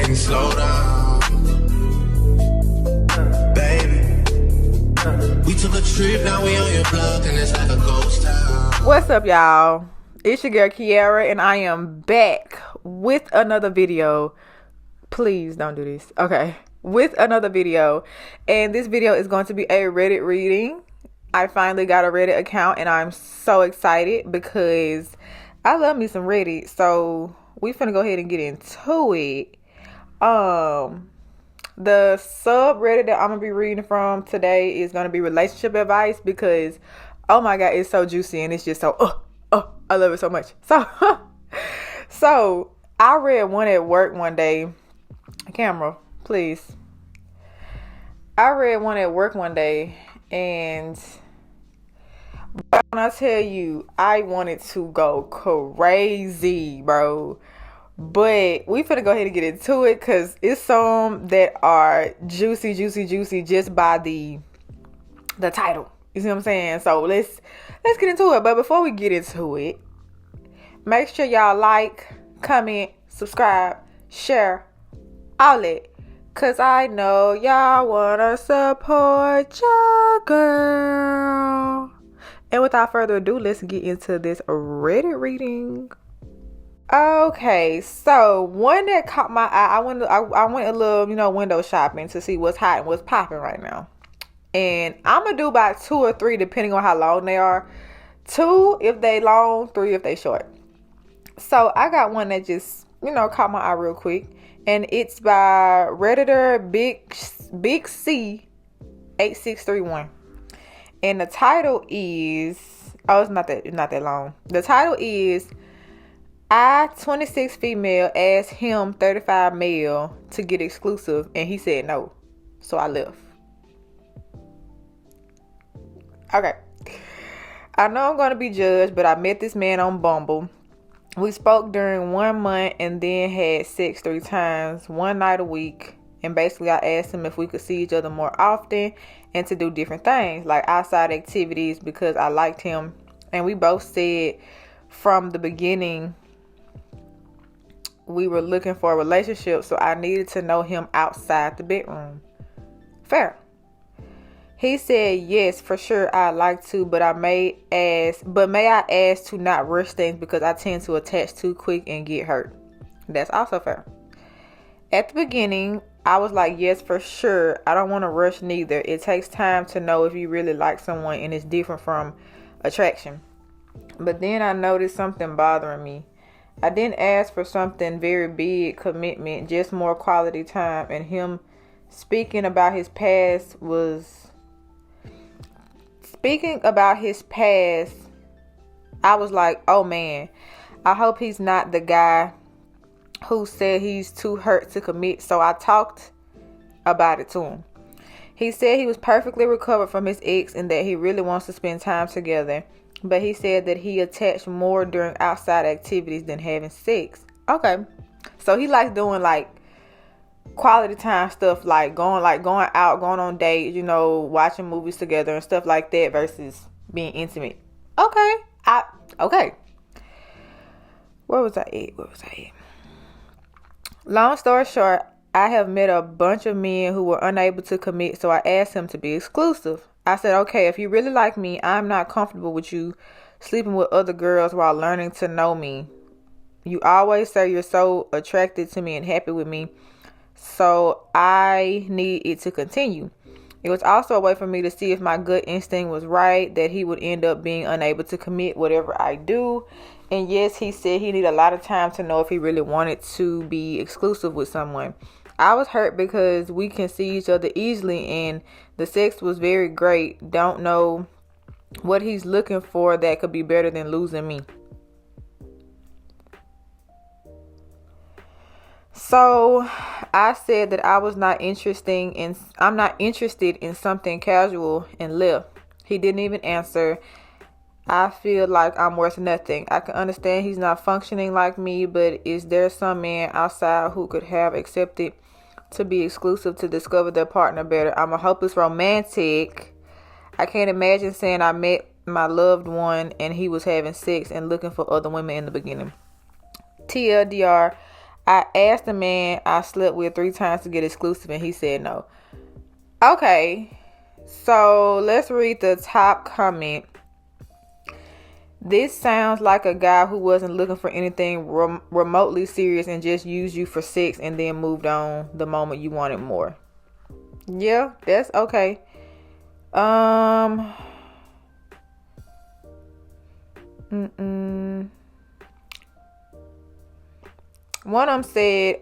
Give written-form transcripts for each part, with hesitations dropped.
can you slow down? Baby, we took a trip, now we on your block, and it's like a ghost town. What's up, y'all? It's your girl Kiara, and I am back with another video. Please don't do this. Okay. With another video. And this video is going to be a Reddit reading. I finally got a Reddit account, and I'm so excited because I love me some Reddit. So we finna go ahead and get into it. The subreddit that I'm gonna be reading from today is gonna be relationship advice because, oh my god, it's so juicy and it's just so I love it so much. So I read one at work one day. Camera, please. I read one at work one day, and when I tell you, I wanted to go crazy, bro. But we finna go ahead and get into it because it's some that are juicy just by the title. You see what I'm saying? So let's get into it. But before we get into it, make sure y'all like, comment, subscribe, share, all that. Cause I know y'all wanna support your girl. And without further ado, let's get into this Reddit reading. Okay, so one that caught my eye, I went a little, window shopping to see what's hot and what's popping right now. And I'm gonna do about 2 or 3 depending on how long they are. 2 if they long, 3 if they short. So I got one that just, caught my eye real quick. And it's by Redditor Big C 8631. And the title is, it's not that long. The title is, I, 26 female, asked him, 35 male, to get exclusive, and he said no. So I left. Okay. I know I'm going to be judged, but I met this man on Bumble. We spoke during 1 month and then had sex 3 times, one night a week. And basically I asked him if we could see each other more often and to do different things, like outside activities, because I liked him. And we both said from the beginning we were looking for a relationship, so I needed to know him outside the bedroom. Fair. He said, yes, for sure, I'd like to, but may I ask to not rush things because I tend to attach too quick and get hurt. That's also fair. At the beginning, I was like, yes, for sure. I don't want to rush neither. It takes time to know if you really like someone, and it's different from attraction. But then I noticed something bothering me. I didn't ask for something very big commitment, just more quality time, and him speaking about his past, I was like, oh man, I hope he's not the guy who said he's too hurt to commit. So I talked about it to him. He said he was perfectly recovered from his ex and that he really wants to spend time together. But he said that he attached more during outside activities than having sex. Okay. So he likes doing like quality time stuff, like going out, going on dates, watching movies together and stuff like that versus being intimate. Okay. Okay. Where was I at? Long story short, I have met a bunch of men who were unable to commit, so I asked him to be exclusive. I said, okay, if you really like me, I'm not comfortable with you sleeping with other girls while learning to know me. You always say you're so attracted to me and happy with me, so I need it to continue. It was also a way for me to see if my gut instinct was right, that he would end up being unable to commit whatever I do. And yes, he said he needed a lot of time to know if he really wanted to be exclusive with someone. I was hurt because we can see each other easily and the sex was very great. Don't know what he's looking for that could be better than losing me. So I said that I'm not interested in something casual and left. He didn't even answer. I feel like I'm worth nothing. I can understand he's not functioning like me, but is there some man outside who could have accepted to be exclusive to discover their partner better? I'm a hopeless romantic. I can't imagine saying I met my loved one and he was having sex and looking for other women in the beginning. TLDR, I asked the man I slept with 3 times to get exclusive, and he said no. Okay, so let's read the top comment. This sounds like a guy who wasn't looking for anything remotely serious and just used you for sex and then moved on the moment you wanted more. Yeah, that's okay. One of them said,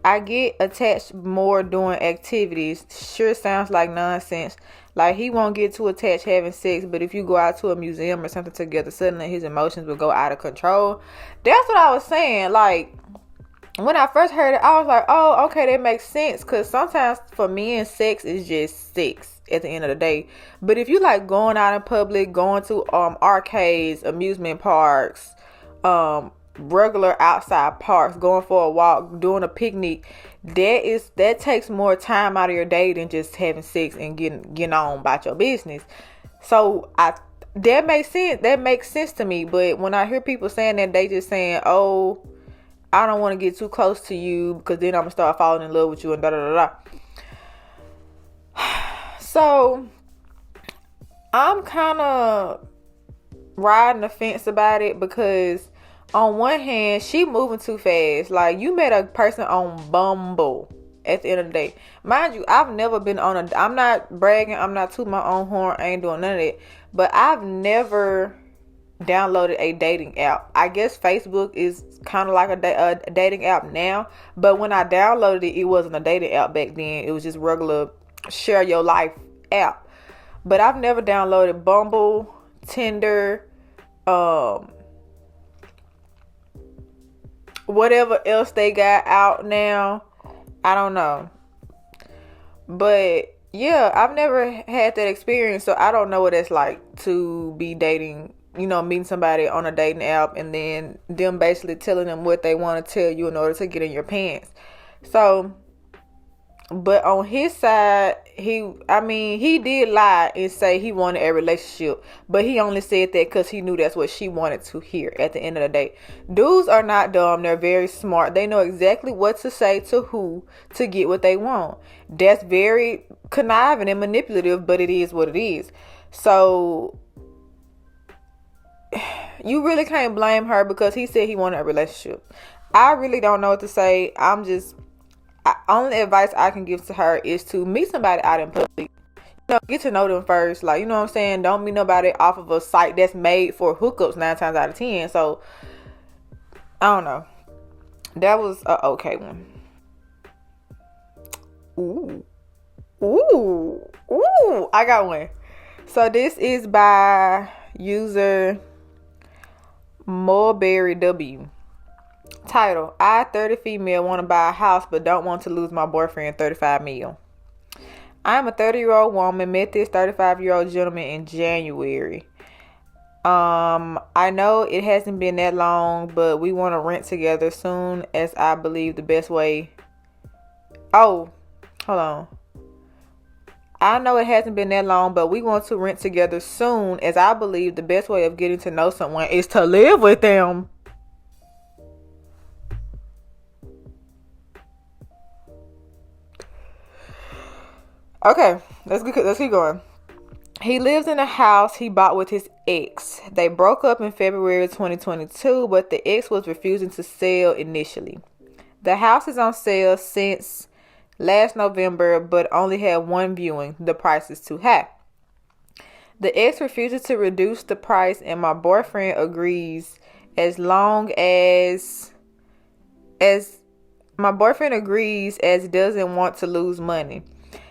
I get attached more doing activities. Sure sounds like nonsense. Like, he won't get too attached having sex, but if you go out to a museum or something together, suddenly his emotions will go out of control. That's what I was saying. Like, when I first heard it, I was like, oh, okay, that makes sense. Because sometimes for men, sex is just sex at the end of the day. But if you like going out in public, going to arcades, amusement parks, regular outside parks, going for a walk, doing a picnic, that takes more time out of your day than just having sex and getting on about your business. So that makes sense to me. But when I hear people saying that, they just saying, oh, I don't want to get too close to you because then I'm gonna start falling in love with you and da da da da. So I'm kind of riding the fence about it, because on one hand, she moving too fast. Like, you met a person on Bumble at the end of the day. Mind you, I've never been on I'm not bragging, I'm not tooting my own horn, I ain't doing none of that. But I've never downloaded a dating app. I guess Facebook is kind of like a dating app now. But when I downloaded it, it wasn't a dating app back then. It was just regular share your life app. But I've never downloaded Bumble, Tinder, whatever else they got out now. I don't know. But yeah, I've never had that experience, so I don't know what it's like to be dating, meeting somebody on a dating app and then them basically telling them what they want to tell you in order to get in your pants. So, but on his side, he did lie and say he wanted a relationship, but he only said that because he knew that's what she wanted to hear at the end of the day. Dudes are not dumb. They're very smart. They know exactly what to say to who to get what they want. That's very conniving and manipulative, but it is what it is. So you really can't blame her because he said he wanted a relationship. I really don't know what to say. Only advice I can give to her is to meet somebody out in public. Get to know them first. Like, you know what I'm saying? Don't meet nobody off of a site that's made for hookups 9 times out of 10. So, I don't know. That was a okay one. Ooh. I got one. So, this is by user Mulberry W. Title: I, 30 female, want to buy a house but don't want to lose my boyfriend, 35 mil. I'm a 30-year-old woman, met this 35-year-old gentleman in January. I know it hasn't been that long, but we want to rent together soon as I believe the best way. Oh, hold on. I know it hasn't been that long, but we want to rent together soon as I believe the best way of getting to know someone is to live with them. Okay, let's keep going. He lives in a house he bought with his ex. They broke up in February 2022, but the ex was refusing to sell initially. The house is on sale since last November, but only had one viewing. The price is too high. The ex refuses to reduce the price, and my boyfriend agrees as doesn't want to lose money.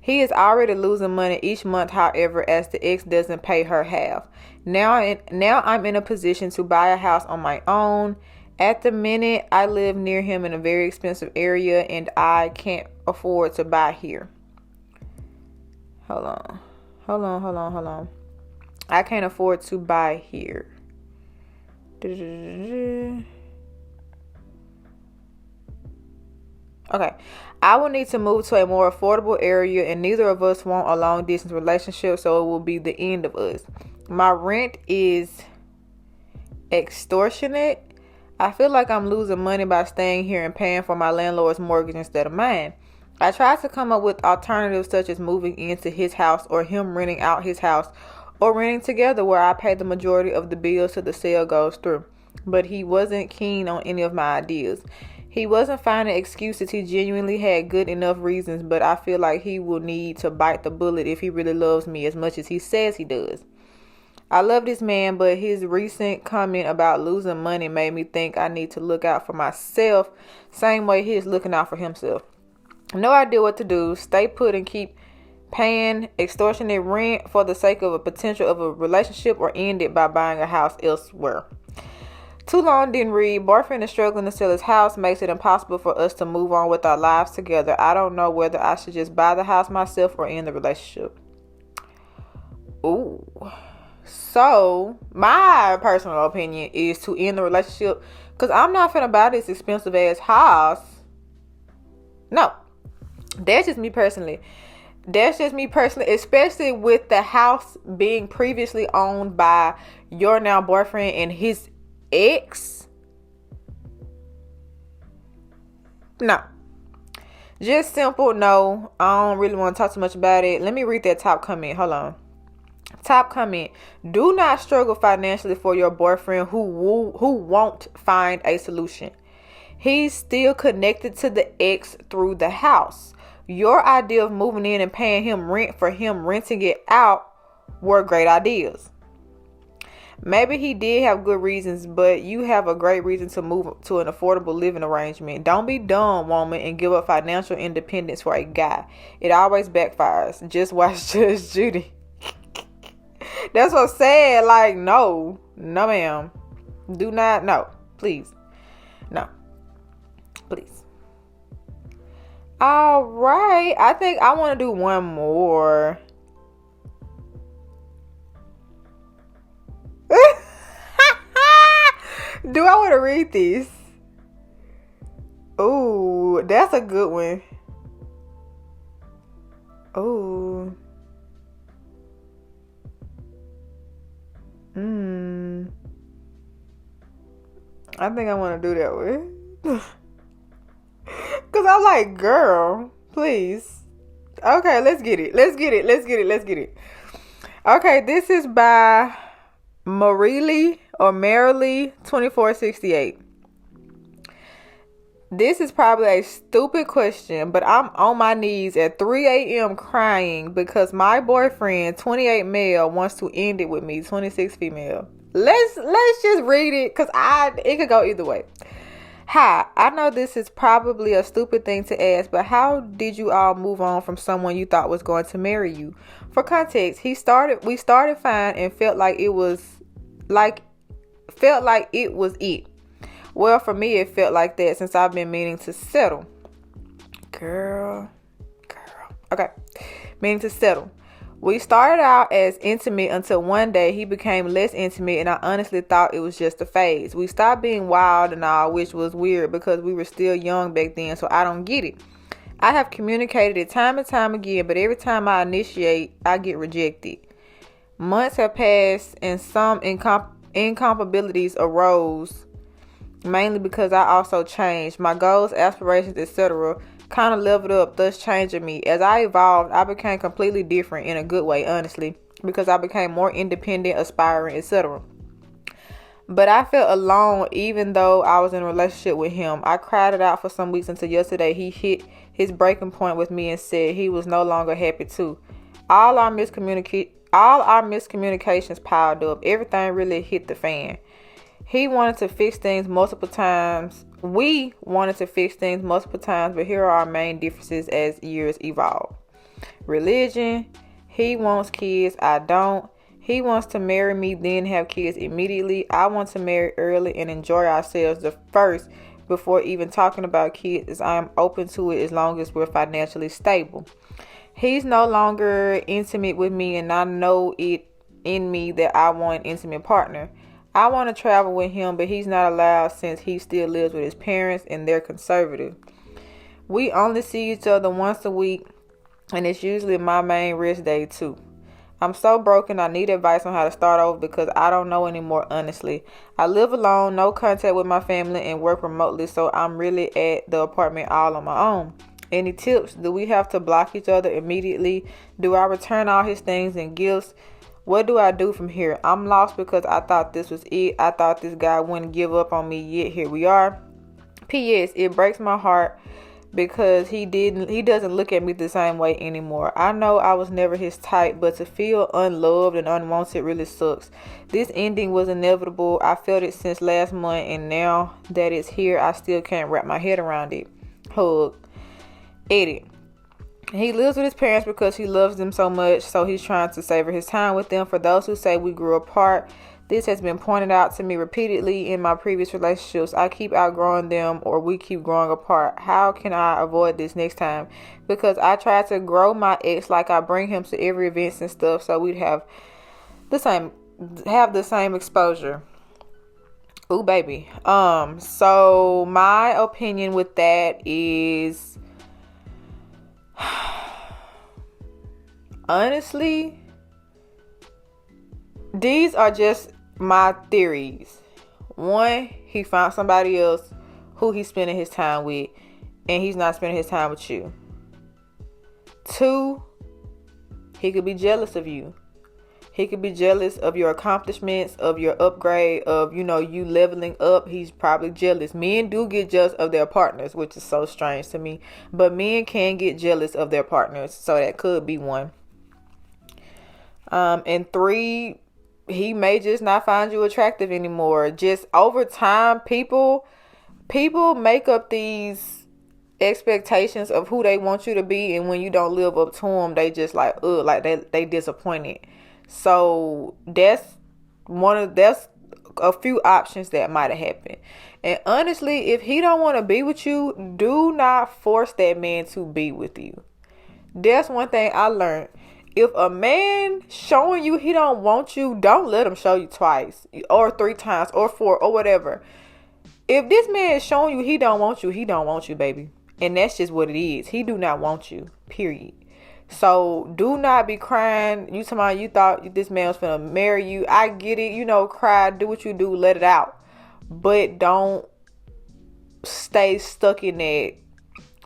He is already losing money each month, however, as the ex doesn't pay her half. Now I'm in a position to buy a house on my own. At the minute, I live near him in a very expensive area, and I can't afford to buy here. Hold on. I can't afford to buy here. Okay. I will need to move to a more affordable area, and neither of us want a long distance relationship, so it will be the end of us. My rent is extortionate. I feel like I'm losing money by staying here and paying for my landlord's mortgage instead of mine. I tried to come up with alternatives such as moving into his house or him renting out his house or renting together where I pay the majority of the bills till the sale goes through. But he wasn't keen on any of my ideas. He wasn't finding excuses. He genuinely had good enough reasons, but I feel like he will need to bite the bullet if he really loves me as much as he says he does. I love this man, but his recent comment about losing money made me think I need to look out for myself, same way he is looking out for himself. No idea what to do. Stay put and keep paying extortionate rent for the sake of a potential of a relationship, or end it by buying a house elsewhere. Too long didn't read. Boyfriend is struggling to sell his house, makes it impossible for us to move on with our lives together. I don't know whether I should just buy the house myself or end the relationship. Ooh. So, my personal opinion is to end the relationship, because I'm not finna buy this expensive ass house. No. That's just me personally. Especially with the house being previously owned by your now boyfriend and his ex. No. Just simple no. I don't really want to talk too much about it. Let me read that top comment. Hold on. Top comment. Do not struggle financially for your boyfriend who won't find a solution. He's still connected to the ex through the house. Your idea of moving in and paying him rent for him renting it out were great ideas. Maybe he did have good reasons, but you have a great reason to move to an affordable living arrangement. Don't be dumb, woman, and give up financial independence for a guy. It always backfires. Just watch Judge Judy. That's what I'm saying. Like, no, ma'am. Do not, no, please. No, please. All right. I think I want to do one more. Do I want to read this? Ooh, that's a good one. Ooh. I think I want to do that one. Because I'm like, girl, please. Okay, let's get it. Okay, this is by Marily 2468. This is probably a stupid question, but I'm on my knees at 3 a.m. crying because my boyfriend, 28 male, wants to end it with me, 26 female. Let's just read it, because it could go either way. Hi, I know this is probably a stupid thing to ask, but how did you all move on from someone you thought was going to marry you? For context, we started fine and felt like it was it. Well, for me, it felt like that since I've been meaning to settle. Girl. Okay. Meaning to settle. We started out as intimate until one day he became less intimate, and I honestly thought it was just a phase. We stopped being wild and all, which was weird because we were still young back then, so I don't get it. I have communicated it time and time again, but every time I initiate, I get rejected. Months have passed and some incompatibilities arose, mainly because I also changed. My goals, aspirations, etc. kind of leveled up, thus changing me. As I evolved, I became completely different in a good way, honestly, because I became more independent, aspiring, etc. But I felt alone even though I was in a relationship with him. I cried it out for some weeks until yesterday he hit his breaking point with me and said he was no longer happy too. All our miscommunications piled up. Everything really hit the fan. He wanted to fix things multiple times. We wanted to fix things multiple times, but here are our main differences as years evolve. Religion. He wants kids. I don't. He wants to marry me, then have kids immediately. I want to marry early and enjoy ourselves the first before even talking about kids, as I am open to it as long as we're financially stable. He's no longer intimate with me, and I know it in me that I want an intimate partner. I want to travel with him, but he's not allowed since he still lives with his parents and they're conservative. We only see each other once a week, and it's usually my main rest day too. I'm so broken. I need advice on how to start over because I don't know anymore, honestly. I live alone, no contact with my family, and work remotely, so I'm really at the apartment all on my own. Any tips? Do we have to block each other immediately? Do I return all his things and gifts? What do I do from here? I'm lost because I thought this was it. I thought this guy wouldn't give up on me, yet here we are. P.S. It breaks my heart because he doesn't look at me the same way anymore. I know I was never his type, but to feel unloved and unwanted really sucks. This ending was inevitable. I felt it since last month, and now that it's here, I still can't wrap my head around it. Hug. Edit. He lives with his parents because he loves them so much, so he's trying to savor his time with them. For those who say we grew apart, this has been pointed out to me repeatedly in my previous relationships. I keep outgrowing them or we keep growing apart. How can I avoid this next time? Because I try to grow my ex, like I bring him to every events and stuff so we'd have the same exposure. Ooh, baby. So my opinion with that is honestly, these are just my theories. One, he found somebody else who he's spending his time with, and he's not spending his time with you. Two, he could be jealous of you. He could be jealous of your accomplishments, of your upgrade, of, you leveling up. He's probably jealous. Men do get jealous of their partners, which is so strange to me. But men can get jealous of their partners, so that could be one. And three, he may just not find you attractive anymore. Just over time, people make up these expectations of who they want you to be, and when you don't live up to them, they just like they disappointed. So that's a few options that might have happened. And honestly, if he don't want to be with you, do not force that man to be with you. That's one thing I learned. If a man showing you he don't want you, don't let him show you twice or 3 times or 4 or whatever. If this man is showing you he don't want you, baby. And that's just what it is. He do not want you, period. So do not be crying. You thought this man was gonna marry you. I get it. Cry, do what you do, let it out. But don't stay stuck in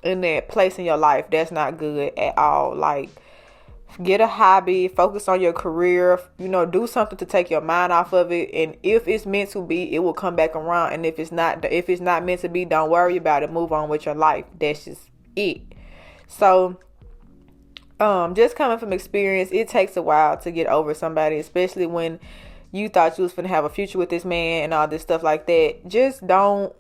that place in your life. That's not good at all. Like, get a hobby, focus on your career, do something to take your mind off of it. And if it's meant to be, it will come back around. And if it's not meant to be, don't worry about it. Move on with your life. That's just it. So, just coming from experience, it takes a while to get over somebody, especially when you thought you was going to have a future with this man and all this stuff like that. Just don't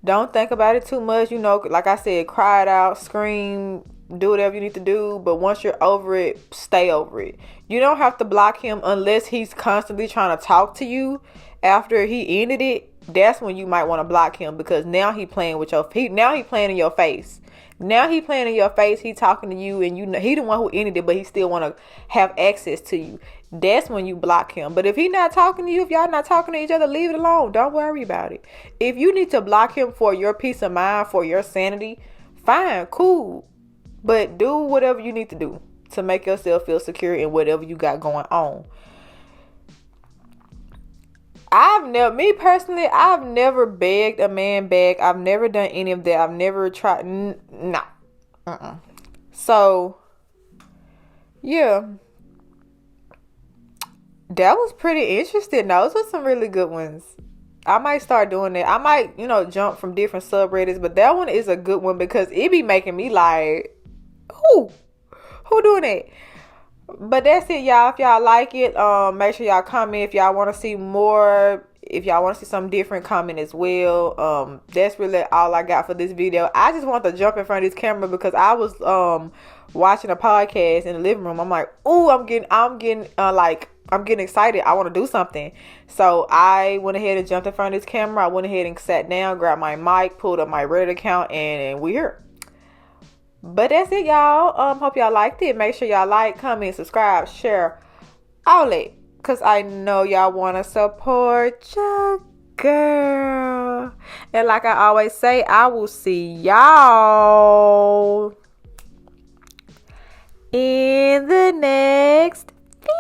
think about it too much. Like I said, cry it out, scream, do whatever you need to do. But once you're over it, stay over it. You don't have to block him unless he's constantly trying to talk to you after he ended it. That's when you might want to block him, because now he playing with now he playing in your face. Now he playing in your face. He talking to you, and he the one who ended it, but he still want to have access to you. That's when you block him. But if he not talking to you, if y'all not talking to each other, leave it alone. Don't worry about it. If you need to block him for your peace of mind, for your sanity, fine, cool. But do whatever you need to do to make yourself feel secure in whatever you got going on. I've never begged a man back. I've never done any of that. I've never tried. No. So, yeah. That was pretty interesting. Those were some really good ones. I might start doing that. I might, jump from different subreddits, but that one is a good one because it be making me like, who doing that? But that's it, y'all. If y'all like it, make sure y'all comment. If y'all want to see more, if y'all want to see something different, comment as well. That's really all I got for this video. I just want to jump in front of this camera because I was watching a podcast in the living room. I'm like, ooh, I'm getting excited. I want to do something. So I went ahead and jumped in front of this camera. I went ahead and sat down, grabbed my mic, pulled up my Reddit account, and we're here. But that's it, y'all. Hope y'all liked it. Make sure y'all like, comment, subscribe, share, all that. Because I know y'all want to support your girl. And like I always say, I will see y'all in the next video.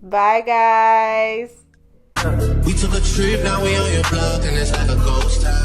Bye, guys. We took a trip, now we on your block, and it's like a ghost town.